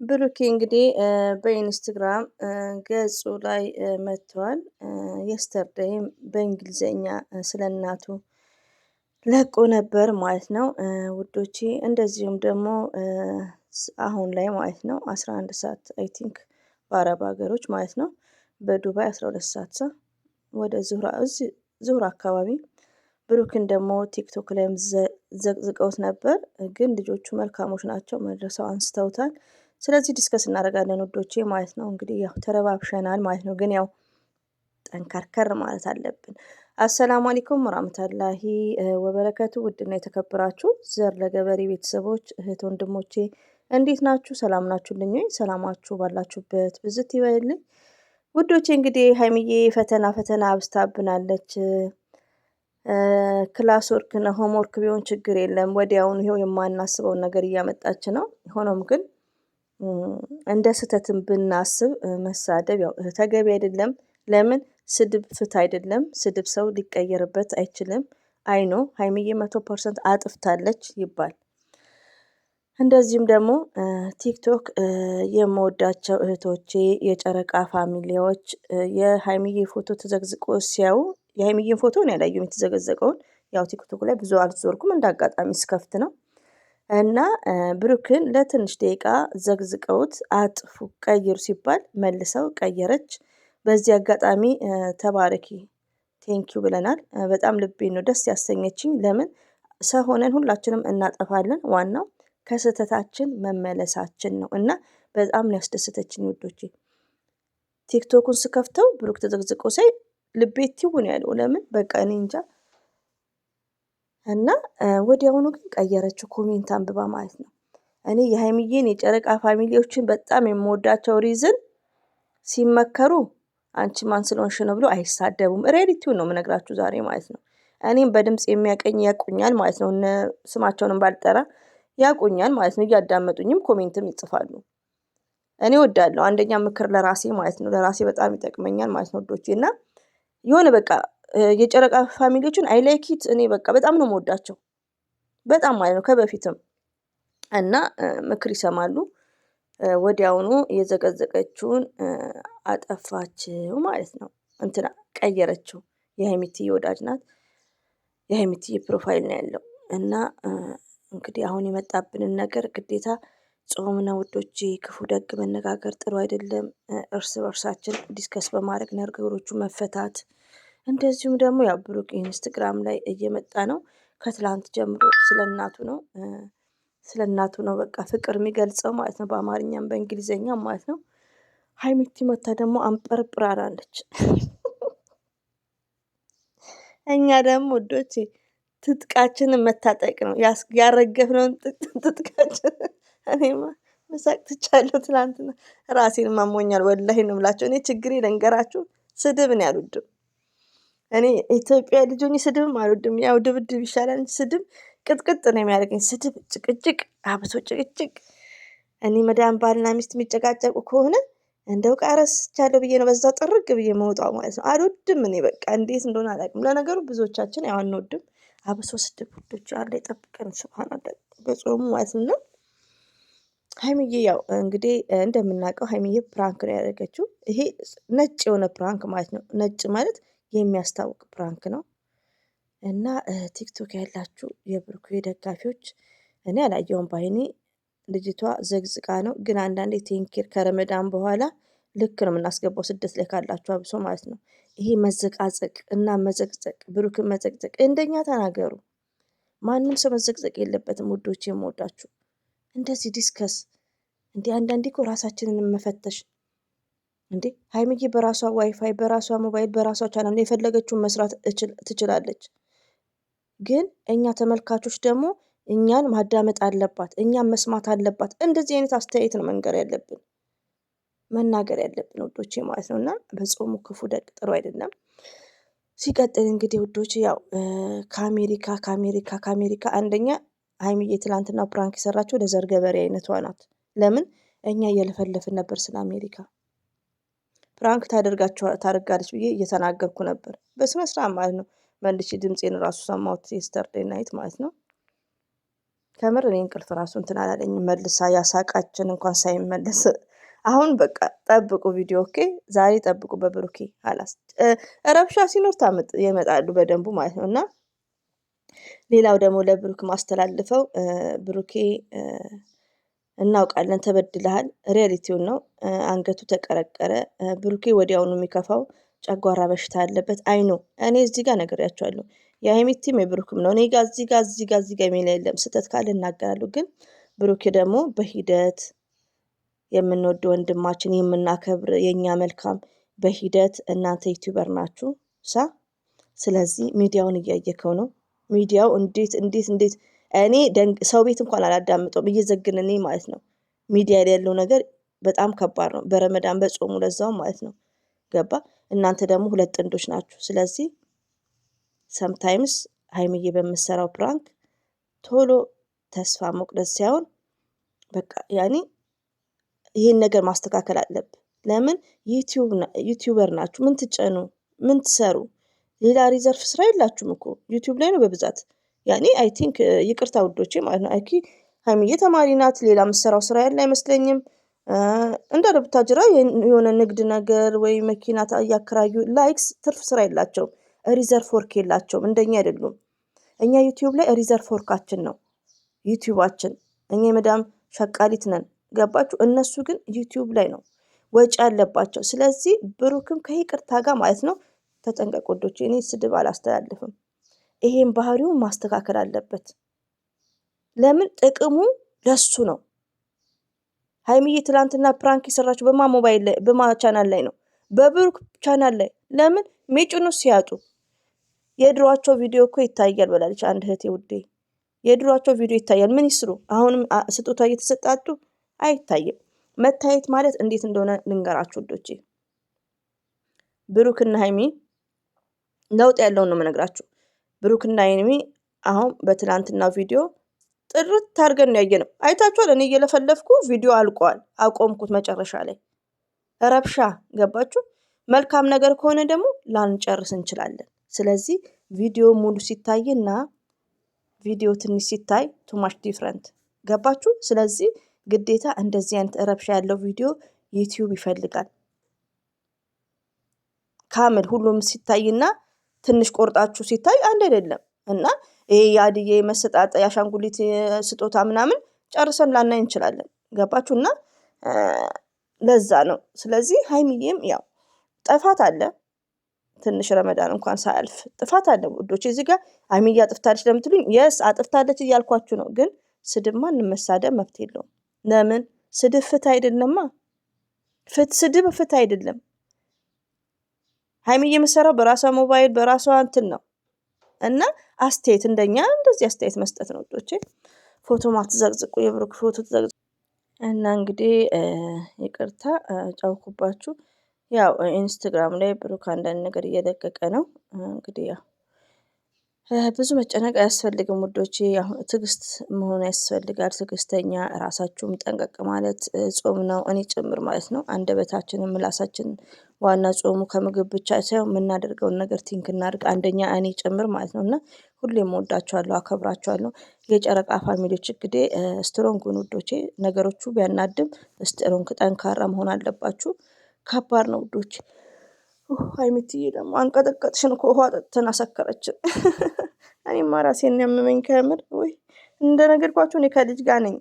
ብሩኬ እንግዲህ በኢንስታግራም ገጹ ላይ መጥቷል። የስተርዴይም በእንግሊዘኛ ስለ እናቱ ለቆ ነበር ማለት ነው ውዶቼ። እንደዚሁም ደግሞ አሁን ላይ ማለት ነው 11 ሰዓት አይ ቲንክ በአረብ ሀገሮች ማለት ነው፣ በዱባይ 12 ሰዓት ወደ ዙህራ አካባቢ ብሩክን ደግሞ ቲክቶክ ላይም ዘቅዝቀውት ነበር። ግን ልጆቹ መልካሞች ናቸው፣ መድረሰው አንስተውታል። ስለዚህ ዲስከስ እናደርጋለን ውዶቼ ማለት ነው። እንግዲህ ያው ተረባብሸናል ማለት ነው፣ ግን ያው ጠንከርከር ማለት አለብን። አሰላሙ አለይኩም ወራህመቱላሂ ወበረከቱ። ውድና የተከበራችሁ ዘር ለገበሬ ቤተሰቦች እህት ወንድሞቼ እንዴት ናችሁ? ሰላም ናችሁልኝ? ሰላማችሁ ባላችሁበት ብዝት ይበልልኝ ውዶቼ። እንግዲህ ሀይሚዬ ፈተና አብስታብናለች። ክላስ ወርክ ነው ሆምወርክ ቢሆን ችግር የለም ወዲያውኑ ይኸው የማናስበውን ነገር እያመጣች ነው። ሆኖም ግን እንደ ስህተትን ብናስብ መሳደብ ያው ተገቢ አይደለም። ለምን ስድብ ፍትህ አይደለም። ስድብ ሰው ሊቀየርበት አይችልም። አይኖ ሀይሚዬ 100% አጥፍታለች ይባል። እንደዚሁም ደግሞ ቲክቶክ የምወዳቸው እህቶቼ የጨረቃ ፋሚሊዎች የሀይሚዬ ፎቶ ተዘግዝቆ ሲያዩ የሀይሚዬን ፎቶ ነው ያላየሁም፣ የተዘገዘቀውን ያው ቲክቶክ ላይ ብዙ አልዞርኩም፣ እንዳጋጣሚ ስከፍት ነው። እና ብሩክን ለትንሽ ደቂቃ ዘግዝቀውት አጥፉ ቀይሩ ሲባል መልሰው ቀየረች። በዚህ አጋጣሚ ተባረኪ ቴንኪዩ ብለናል። በጣም ልቤን ነው ደስ ያሰኘችኝ። ለምን ሰው ሆነን ሁላችንም እናጠፋለን፣ ዋናው ከስህተታችን መመለሳችን ነው። እና በጣም ነው ያስደሰተችኝ ውዶቼ። ቲክቶኩን ስከፍተው ብሩክ ተዘግዝቆ ሳይ ልቤ ቲውን ያለው ለምን በቃ እኔ እንጃ። እና ወዲያውኑ ግን ቀየረችው ኮሜንት አንብባ ማለት ነው። እኔ የሀይሚዬን የጨረቃ ፋሚሊዎችን በጣም የምወዳቸው ሪዝን ሲመከሩ አንቺ ማን ስለሆንሽ ነው ብሎ አይሳደቡም። ሪያሊቲውን ነው የምነግራችሁ ዛሬ ማለት ነው። እኔም በድምጽ የሚያቀኝ ያቁኛል ማለት ነው። እነ ስማቸውንም ባልጠራ ያቁኛል ማለት ነው። እያዳመጡኝም ኮሜንትም ይጽፋሉ። እኔ ወዳለሁ አንደኛ ምክር ለራሴ ማለት ነው። ለራሴ በጣም ይጠቅመኛል ማለት ነው ወዶቼ። እና የሆነ በቃ የጨረቃ ፋሚሊዎችን አይ ላይክ ኢት እኔ በቃ በጣም ነው የምወዳቸው፣ በጣም ማለት ነው ከበፊትም። እና ምክር ይሰማሉ። ወዲያውኑ የዘቀዘቀችውን አጠፋችው ማለት ነው። እንትና ቀየረችው። የሀይሚትዬ ወዳጅ ናት። የሀይሚትዬ ፕሮፋይል ነው ያለው። እና እንግዲህ አሁን የመጣብንን ነገር ግዴታ ጾም ነው ውዶቼ። ክፉ ደግ መነጋገር ጥሩ አይደለም። እርስ በርሳችን ዲስከስ በማድረግ ነገሮቹ መፈታት። እንደዚሁም ደግሞ ያው ብሩክ ኢንስታግራም ላይ እየመጣ ነው። ከትላንት ጀምሮ ስለ እናቱ ነው በቃ ፍቅር የሚገልጸው ማለት ነው፣ በአማርኛም በእንግሊዘኛም ማለት ነው። ሀይሚቲ መታ ደግሞ አንጠርጥራለች። እኛ ደግሞ ውዶቼ ትጥቃችንን መታጠቅ ነው ያረገፍነውን ትጥቃችን። እኔማ መሳቅ ትቻለሁ። ትላንትና ራሴን ማሞኛል ወላሂ ነው የምላቸው። እኔ ችግሬ ልንገራችሁ፣ ስድብን አልወድም። እኔ ኢትዮጵያ ልጅ ሆኜ ስድብም አልወድም። ያው ድብድብ ይሻላል እንጂ ስድብ ቅጥቅጥ ነው የሚያደርገኝ። ስድብ፣ ጭቅጭቅ፣ አብሶ ጭቅጭቅ። እኔ መዳም ባልና ሚስት የሚጨቃጨቁ ከሆነ እንደው ቃረስቻለሁ ብዬ ነው በዛው ጥርግ ብዬ መውጣው ማለት ነው። አልወድም እኔ በቃ እንዴት እንደሆነ አላውቅም። ለነገሩ ብዙዎቻችን ያው አንወድም። አብሶ ስድብ ውዶች አለ ይጠብቀን ሱብሃንአላህ በጾሙ ማለት ነው። ሀይሚዬ ያው እንግዲህ እንደምናውቀው ሀይሚዬ ፕራንክ ነው ያደረገችው። ይሄ ነጭ የሆነ ፕራንክ ማለት ነው። ነጭ ማለት የሚያስታውቅ ፕራንክ ነው። እና ቲክቶክ ያላችሁ የብሩክ ደጋፊዎች እኔ አላየውም ባይኔ። ልጅቷ ዘግዝቃ ነው። ግን አንዳንዴ ቴንኬር ከረመዳን በኋላ ልክ ነው የምናስገባው፣ ስደት ላይ ካላችሁ አብሶ ማለት ነው። ይሄ መዘቃዘቅ እና መዘቅዘቅ፣ ብሩክን መዘቅዘቅ እንደኛ ተናገሩ። ማንም ሰው መዘቅዘቅ የለበትም ውዶች፣ የምወዳችሁ እንደዚህ ዲስከስ እንዴ። አንዳንዴ እኮ ራሳችንን መፈተሽ እንዴ። ሀይሚዬ በራሷ ዋይፋይ፣ በራሷ ሞባይል፣ በራሷ ቻናል የፈለገችውን መስራት ትችላለች። ግን እኛ ተመልካቾች ደግሞ እኛን ማዳመጥ አለባት፣ እኛን መስማት አለባት። እንደዚህ አይነት አስተያየት ነው መንገር ያለብን፣ መናገር ያለብን ውዶቼ ማለት ነው። እና በጾሙ ክፉ ደግ ጥሩ አይደለም። ሲቀጥል እንግዲህ ውዶች ያው ከአሜሪካ አንደኛ ሀይሚዬ ትላንትና ፕራንክ የሰራችው ለዘር ገበሬ አይነቷ ናት። ለምን እኛ እየለፈለፍን ነበር ስለ አሜሪካ ፕራንክ ታደርጋለች ብዬ እየተናገርኩ ነበር፣ በስነ ስርዓት ማለት ነው። መልሼ ድምፄን ራሱ ሰማሁት የስተርዴይ ናይት ማለት ነው። ከምር እኔ እንቅልፍ ራሱ እንትን አላለኝም። መልሳ ያሳቃችን እንኳን ሳይመለስ አሁን በቃ ጠብቁ ቪዲዮ ኦኬ። ዛሬ ጠብቁ በብሩኬ አላስ ረብሻ ሲኖር ይመጣሉ በደንቡ ማለት ነው። እና ሌላው ደግሞ ለብሩክ ማስተላልፈው ብሩኬ እናውቃለን ተበድለሃል። ሪያሊቲውን ነው። አንገቱ ተቀረቀረ። ብሩኬ ወዲያውኑ የሚከፋው ጨጓራ በሽታ አለበት። አይኖ እኔ እዚህ ጋር ነግሬያቸዋለሁ። የሀይሚቲም የብሩክም ነው። እኔ ጋር እዚህ ጋር የሚል የለም። ስህተት ካለ እናገራለሁ። ግን ብሩኬ ደግሞ በሂደት የምንወድ ወንድማችን የምናከብር የእኛ መልካም በሂደት እናንተ ዩቲዩበር ናችሁ ሳ ስለዚህ ሚዲያውን እያየከው ነው። ሚዲያው እንዴት እኔ ሰው ቤት እንኳን አላዳምጠውም እየዘግን ማለት ነው። ሚዲያ ላይ ያለው ነገር በጣም ከባድ ነው። በረመዳን በጾሙ ለዛውም ማለት ነው። ገባ እናንተ ደግሞ ሁለት ጥንዶች ናችሁ። ስለዚህ ሰምታይምስ ሀይሚዬ በምትሰራው ፕራንክ ቶሎ ተስፋ መቁረጥ ሳይሆን በቃ ያኔ ይሄን ነገር ማስተካከል አለብህ። ለምን ዩቲዩበር ናችሁ? ምን ትጨኑ? ምን ትሰሩ? ሌላ ሪዘርፍ ስራ የላችሁም እኮ ዩቲዩብ ላይ ነው በብዛት። ያኔ አይ ቲንክ ይቅርታ ውዶቼ ማለት ነው። ሀይሚዬ ተማሪ ናት። ሌላ የምትሰራው ስራ ያለ አይመስለኝም። እንደ ቡታጅራ የሆነ ንግድ ነገር ወይ መኪና እያከራዩ ላይክስ ትርፍ ስራ የላቸውም። ሪዘርቭ ወርክ የላቸውም። እንደኛ አይደሉም። እኛ ዩቲዩብ ላይ ሪዘርቭ ወርካችን ነው ዩቲዩባችን። እኛ የመዳም ሸቃሊት ነን። ገባችሁ? እነሱ ግን ዩቲዩብ ላይ ነው ወጪ አለባቸው። ስለዚህ ብሩክም ከይቅርታ ጋር ማለት ነው ተጠንቀቁ ወዶቼ። እኔ ስድብ አላስተላልፍም። ይሄን ባህሪውን ማስተካከል አለበት። ለምን ጥቅሙ ለሱ ነው። ሀይሚዬ ትላንትና ፕራንክ የሰራችው በማ ሞባይል ላይ በማ ቻናል ላይ ነው? በብሩክ ቻናል ላይ። ለምን ሜጭኑ ሲያጡ የድሯቸው ቪዲዮ እኮ ይታያል ብላለች አንድ እህቴ ውዴ። የድሯቸው ቪዲዮ ይታያል። ምን ይስሩ? አሁንም ስጦታ እየተሰጣጡ አይታይም። መታየት ማለት እንዴት እንደሆነ ልንገራችሁ ውዶቼ። ብሩክና ሀይሚ ለውጥ ያለውን ነው የምነግራችሁ። ብሩክና ሀይሚ አሁን በትላንትና ቪዲዮ ጥርት አድርገን ነው ያየነው። አይታችኋል። እኔ እየለፈለፍኩ ቪዲዮ አልቋል። አቆምኩት መጨረሻ ላይ ረብሻ። ገባችሁ? መልካም ነገር ከሆነ ደግሞ ላንጨርስ እንችላለን። ስለዚህ ቪዲዮ ሙሉ ሲታይና ቪዲዮ ትንሽ ሲታይ ቱማች ዲፍረንት። ገባችሁ? ስለዚህ ግዴታ እንደዚህ አይነት ረብሻ ያለው ቪዲዮ ዩቲዩብ ይፈልጋል። ካምል ሁሉም ሲታይና ትንሽ ቆርጣችሁ ሲታይ አንድ አይደለም። እና ይሄ የአድዬ መሰጣጠ የአሻንጉሊት ስጦታ ምናምን ጨርሰን ላናይ እንችላለን። ገባችሁ? እና ለዛ ነው። ስለዚህ ሀይሚዬም ያው ጥፋት አለ። ትንሽ ረመዳን እንኳን ሳያልፍ ጥፋት አለ ውዶች። እዚህ ጋር ሀይሚዬ አጥፍታለች ለምትሉኝ የስ አጥፍታለች እያልኳችሁ ነው። ግን ስድብ ማንም መሳደብ መብት የለውም። ለምን ስድብ ፍትህ አይደለማ። ስድብ ፍትህ አይደለም። ሀይሚዬ የምትሰራው በራሷ ሞባይል በራሷ እንትን ነው። እና አስተያየት እንደኛ እንደዚህ አስተያየት መስጠት ነው ውዶቼ። ፎቶ ማትዘቅዝቁ፣ የብሩክ ፎቶ ትዘቅዝቁ። እና እንግዲህ ይቅርታ ጫውኩባችሁ። ያው ኢንስታግራም ላይ ብሩክ አንዳንድ ነገር እየለቀቀ ነው። እንግዲህ ያው ብዙ መጨነቅ አያስፈልግም ውዶቼ። ትዕግስት መሆን ያስፈልጋል። ትዕግስተኛ ራሳችሁም ጠንቀቅ ማለት ጾም ነው። እኔ ጭምር ማለት ነው። አንደበታችንን ምላሳችን ዋና ጾሙ ከምግብ ብቻ ሳይሆን የምናደርገውን ነገር ቲንክ እናድርግ። አንደኛ እኔ ጭምር ማለት ነው። እና ሁሌም እወዳችኋለሁ፣ አከብራችኋለሁ። የጨረቃ ፋሚሊዎች እንግዲህ ስትሮንግ ውዶቼ። ነገሮቹ ቢያናድም ስትሮንግ ጠንካራ መሆን አለባችሁ። ከባድ ነው ውዶች። ሀይሚትዬ ደግሞ አንቀጠቀጥሽን እኮ ውሃ ጠጥተን አሰከረችን። እኔማ ራሴን ያመመኝ ከምር። ወይ እንደነገርኳችሁ እኔ ከልጅ ጋር ነኝ።